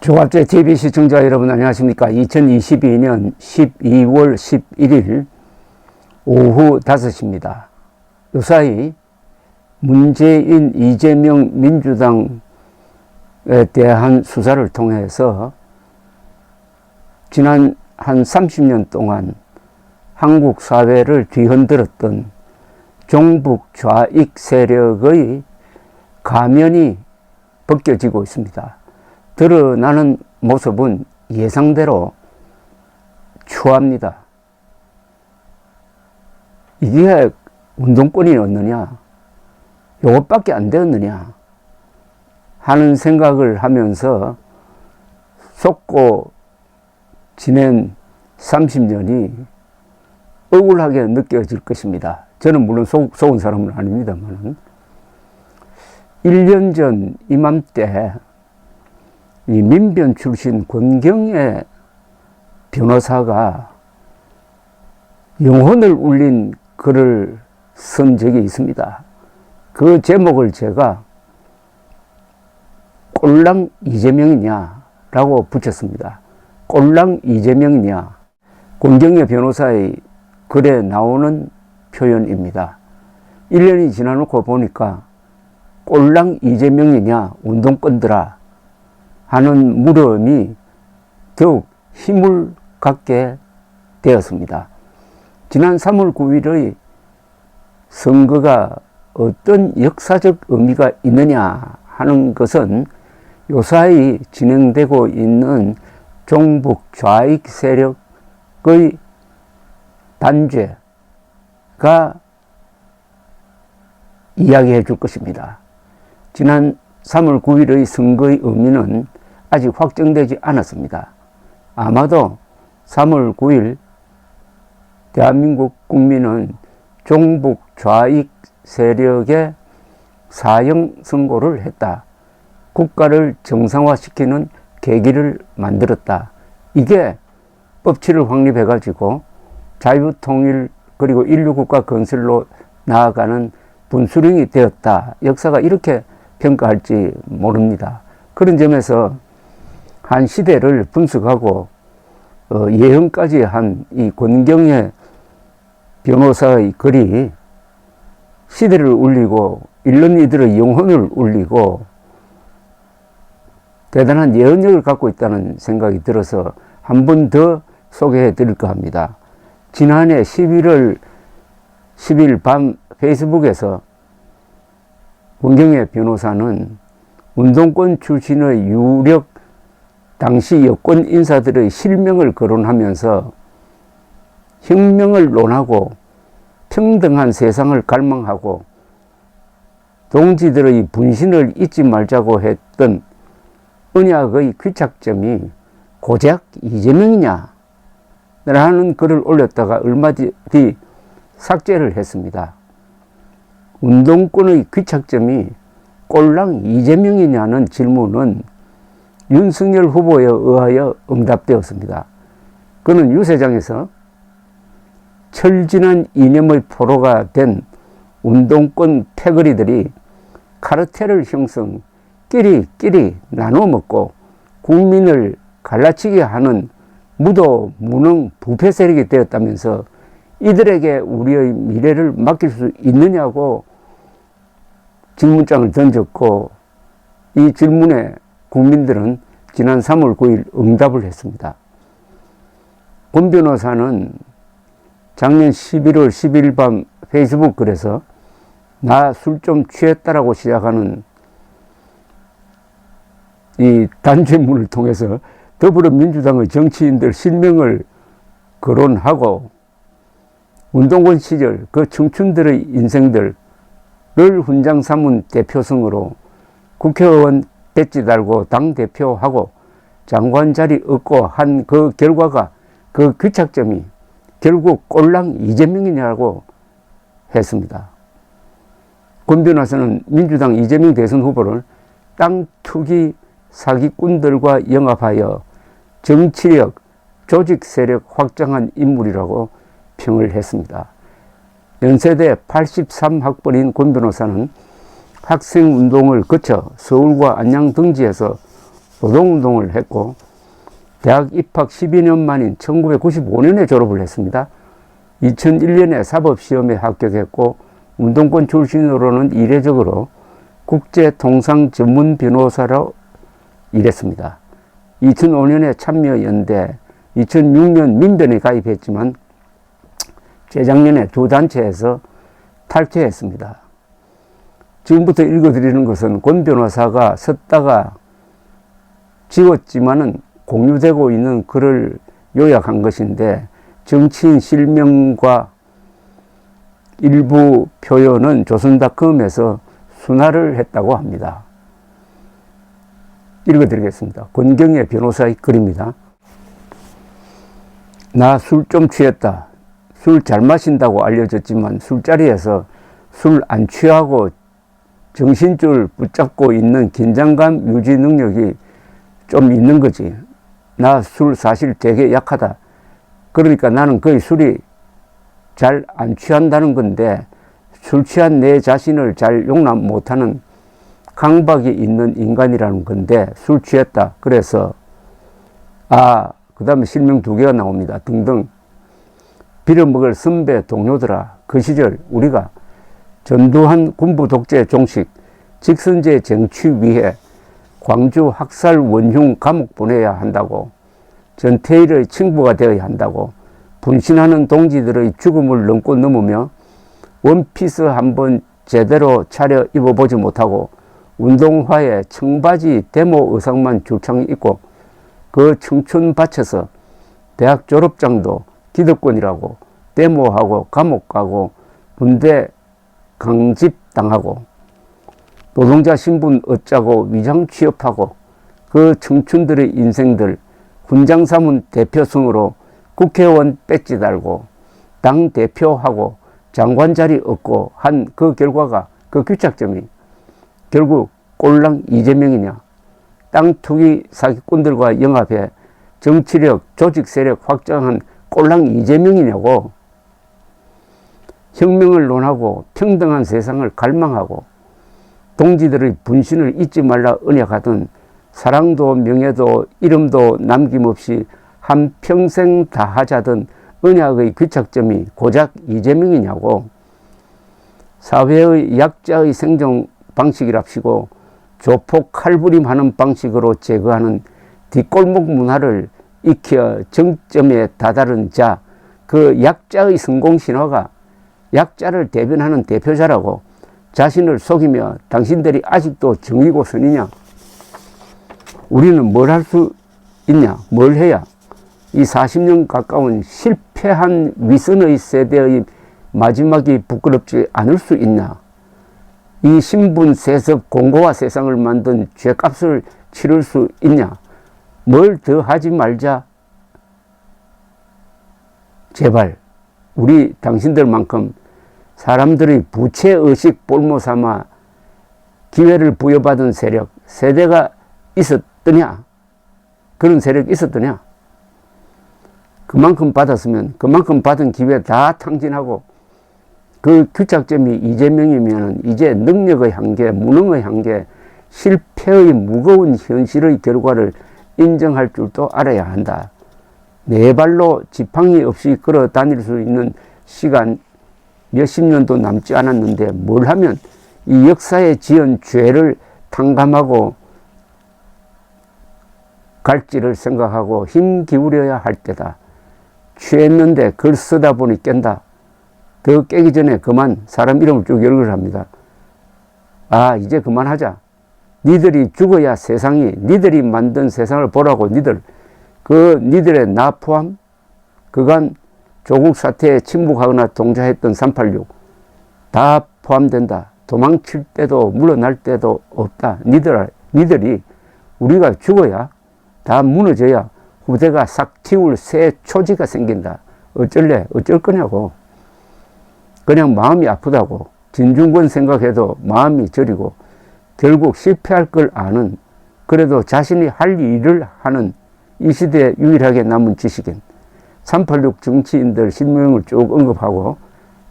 조갑제 TV 시청자 여러분 안녕하십니까. 2022년 12월 11일 오후 5시입니다. 요사이 문재인, 이재명 민주당에 대한 수사를 통해서 지난 한 30년 동안 한국 사회를 뒤흔들었던 종북 좌익 세력의 가면이 벗겨지고 있습니다. 드러나는 모습은 예상대로 추합니다. 이게 운동권이었느냐, 이것밖에 안 되었느냐 하는 생각을 하면서 속고 지낸 30년이 억울하게 느껴질 것입니다. 저는 물론 속은 사람은 아닙니다만 1년 전 이맘때 이 민변 출신 권경의 변호사가 영혼을 울린 글을 쓴 적이 있습니다. 그 제목을 제가 꼴랑 이재명이냐 라고 붙였습니다. 꼴랑 이재명이냐, 권경의 변호사의 글에 나오는 표현입니다. 1년이 지나놓고 보니까 꼴랑 이재명이냐 운동권들아 하는 물음이 더욱 힘을 갖게 되었습니다. 지난 3월 9일의 선거가 어떤 역사적 의미가 있느냐 하는 것은 요사이 진행되고 있는 종북 좌익 세력의 단죄가 이야기해 줄 것입니다. 지난 3월 9일의 선거의 의미는 아직 확정되지 않았습니다. 아마도 3월 9일 대한민국 국민은 종북 좌익 세력의 사형 선고를 했다. 국가를 정상화시키는 계기를 만들었다. 이게 법치를 확립해가지고 자유통일 그리고 인류국가 건설로 나아가는 분수령이 되었다. 역사가 이렇게 평가할지 모릅니다. 그런 점에서 한 시대를 분석하고 예언까지 한 이 권경의 변호사의 글이 시대를 울리고 일론 이들의 영혼을 울리고 대단한 예언력을 갖고 있다는 생각이 들어서 한 번 더 소개해 드릴까 합니다. 지난해 11월 10일 밤 페이스북에서 권경의 변호사는 운동권 출신의 유력 당시 여권 인사들의 실명을 거론하면서 혁명을 논하고 평등한 세상을 갈망하고 동지들의 분신을 잊지 말자고 했던 언약의 귀착점이 고작 이재명이냐 라는 글을 올렸다가 얼마 뒤 삭제를 했습니다. 운동권의 귀착점이 꼴랑 이재명이냐는 질문은 윤석열 후보에 의하여 응답되었습니다. 그는 유세장에서 철진한 이념의 포로가 된 운동권 패거리들이 카르텔을 형성, 끼리끼리 나눠 먹고 국민을 갈라치게 하는 무도 무능 부패 세력이 되었다면서 이들에게 우리의 미래를 맡길 수 있느냐고 질문장을 던졌고, 이 질문에 국민들은 지난 3월 9일 응답을 했습니다. 권 변호사는 작년 11월 10일 밤 페이스북 글에서 나 술 좀 취했다라고 시작하는 이 단죄문을 통해서 더불어민주당의 정치인들 실명을 거론하고 운동권 시절 그 청춘들의 인생들을 훈장 삼은 대표성으로 국회의원 배지 달고 당대표하고 장관 자리 얻고 한 그 결과가, 그 귀착점이 결국 꼴랑 이재명이냐고 했습니다. 권 변호사는 민주당 이재명 대선 후보를 땅 투기 사기꾼들과 영합하여 정치력, 조직 세력 확장한 인물이라고 평을 했습니다. 연세대 83학번인 권 변호사는 학생운동을 거쳐 서울과 안양 등지에서 노동운동을 했고 대학 입학 12년 만인 1995년에 졸업을 했습니다. 2001년에 사법시험에 합격했고 운동권 출신으로는 이례적으로 국제통상 전문 변호사로 일했습니다. 2005년에 참여연대, 2006년 민변에 가입했지만 재작년에 두 단체에서 탈퇴했습니다. 지금부터 읽어드리는 것은 권 변호사가 썼다가 지웠지만은 공유되고 있는 글을 요약한 것인데 정치인 실명과 일부 표현은 조선닷컴에서 순화를 했다고 합니다. 읽어드리겠습니다. 권경의 변호사의 글입니다. 나 술 좀 취했다. 술 잘 마신다고 알려졌지만 술자리에서 술 안 취하고 정신줄 붙잡고 있는 긴장감 유지 능력이 좀 있는 거지. 나 술 사실 되게 약하다. 그러니까 나는 거의 술이 잘 안 취한다는 건데 술 취한 내 자신을 잘 용납 못하는 강박이 있는 인간이라는 건데 술 취했다. 그래서 그 다음에 실명 2개가 나옵니다. 등등. 빌어먹을 선배 동료들아, 그 시절 우리가 전두환 군부 독재 종식 직선제 쟁취 위해 광주 학살 원흉 감옥 보내야 한다고, 전태일의 친구가 되어야 한다고, 분신하는 동지들의 죽음을 넘고 넘으며 원피스 한번 제대로 차려 입어보지 못하고 운동화에 청바지 데모 의상만 줄창 입고 그 청춘 바쳐서 대학 졸업장도 기득권이라고 데모하고 감옥 가고 군대 강집당하고 노동자 신분 얻자고 위장 취업하고 그 청춘들의 인생들 훈장 삼은 대표성으로 국회의원 배지 달고 당 대표하고 장관 자리 얻고 한 그 결과가, 그 귀착점이 결국 꼴랑 이재명이냐, 땅 투기 사기꾼들과 영합해 정치력, 조직 세력 확장한 꼴랑 이재명이냐고. 혁명을 논하고 평등한 세상을 갈망하고 동지들의 분신을 잊지 말라 언약하던 사랑도 명예도 이름도 남김없이 한평생 다 하자던 언약의 귀착점이 고작 이재명이냐고. 사회의 약자의 생존 방식이랍시고 조폭 칼부림하는 방식으로 제거하는 뒷골목 문화를 익혀 정점에 다다른 자, 그 약자의 성공 신화가 약자를 대변하는 대표자라고 자신을 속이며 당신들이 아직도 정의고 선이냐? 우리는 뭘 할 수 있냐? 뭘 해야 이 40년 가까운 실패한 위선의 세대의 마지막이 부끄럽지 않을 수 있냐? 이 신분, 세습, 공고와 세상을 만든 죄값을 치를 수 있냐? 뭘 더 하지 말자. 제발 우리 당신들만큼 사람들의 부채의식 볼모 삼아 기회를 부여받은 세력, 세대가 있었더냐? 그런 세력이 있었더냐? 그만큼 받았으면 그만큼 받은 기회 다 탕진하고 그 규착점이 이재명이면 이제 능력의 한계, 무능의 한계, 실패의 무거운 현실의 결과를 인정할 줄도 알아야 한다. 네 발로 지팡이 없이 걸어 다닐 수 있는 시간 몇십 년도 남지 않았는데 뭘 하면 이 역사에 지은 죄를 탕감하고 갈지를 생각하고 힘 기울여야 할 때다. 취했는데 글 쓰다 보니 깬다. 더 깨기 전에 그만. 사람 이름을 쭉 열거를 합니다. 이제 그만하자. 니들이 죽어야 세상이, 니들이 만든 세상을 보라고. 니들의 나 포함, 그간 조국 사태에 침묵하거나 동조했던 386 다 포함된다. 도망칠 때도 물러날 때도 없다. 니들이 우리가 죽어야, 다 무너져야 후대가 싹 틔울 새 초지가 생긴다. 어쩔래? 어쩔 거냐고. 그냥 마음이 아프다고. 진중권 생각해도 마음이 저리고 결국 실패할 걸 아는, 그래도 자신이 할 일을 하는 이 시대에 유일하게 남은 지식인 386 정치인들 실명을 쭉 언급하고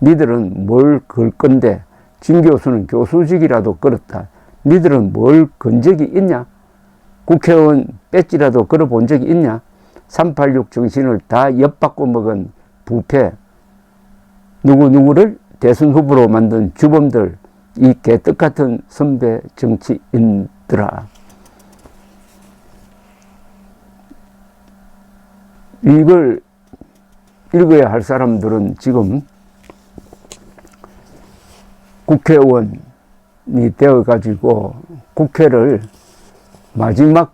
니들은 뭘 걸 건데 진 교수는 교수직이라도 끌었다. 니들은 뭘 건 적이 있냐? 국회의원 배지라도 걸어본 적이 있냐? 386 정신을 다 엿바꿔 먹은 부패, 누구누구를 대선 후보로 만든 주범들, 이 개떡 같은 선배 정치인들아. 이걸 읽어야 할 사람들은 지금 국회의원이 되어가지고 국회를 마지막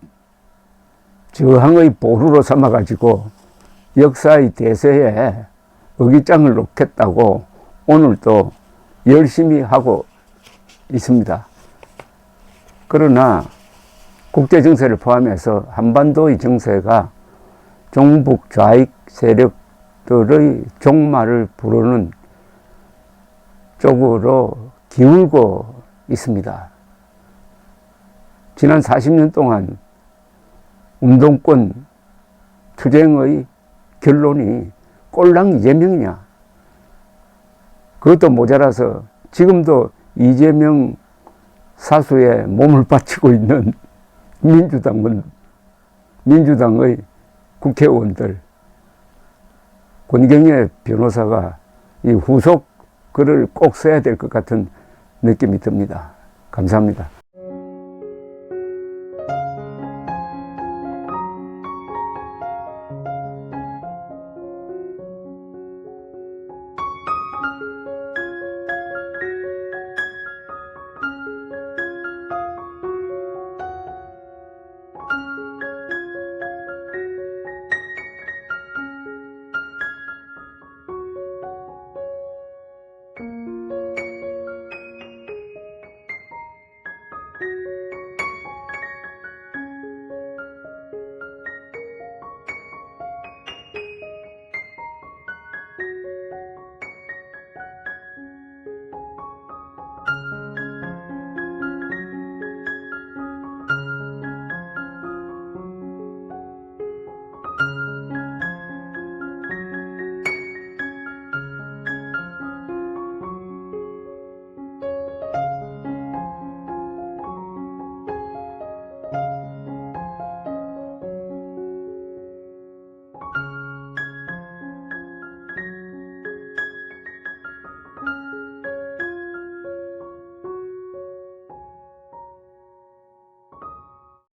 저항의 보루로 삼아가지고 역사의 대세에 의기장을 놓겠다고 오늘 또 열심히 하고 있습니다. 그러나 국제정세를 포함해서 한반도의 정세가 종북 좌익 세력들의 종말을 부르는 쪽으로 기울고 있습니다. 지난 40년 동안 운동권 투쟁의 결론이 꼴랑 이재명이냐? 그것도 모자라서 지금도 이재명 사수에 몸을 바치고 있는 민주당의 국회의원들, 권경의 변호사가 이 후속 글을 꼭 써야 될 것 같은 느낌이 듭니다. 감사합니다.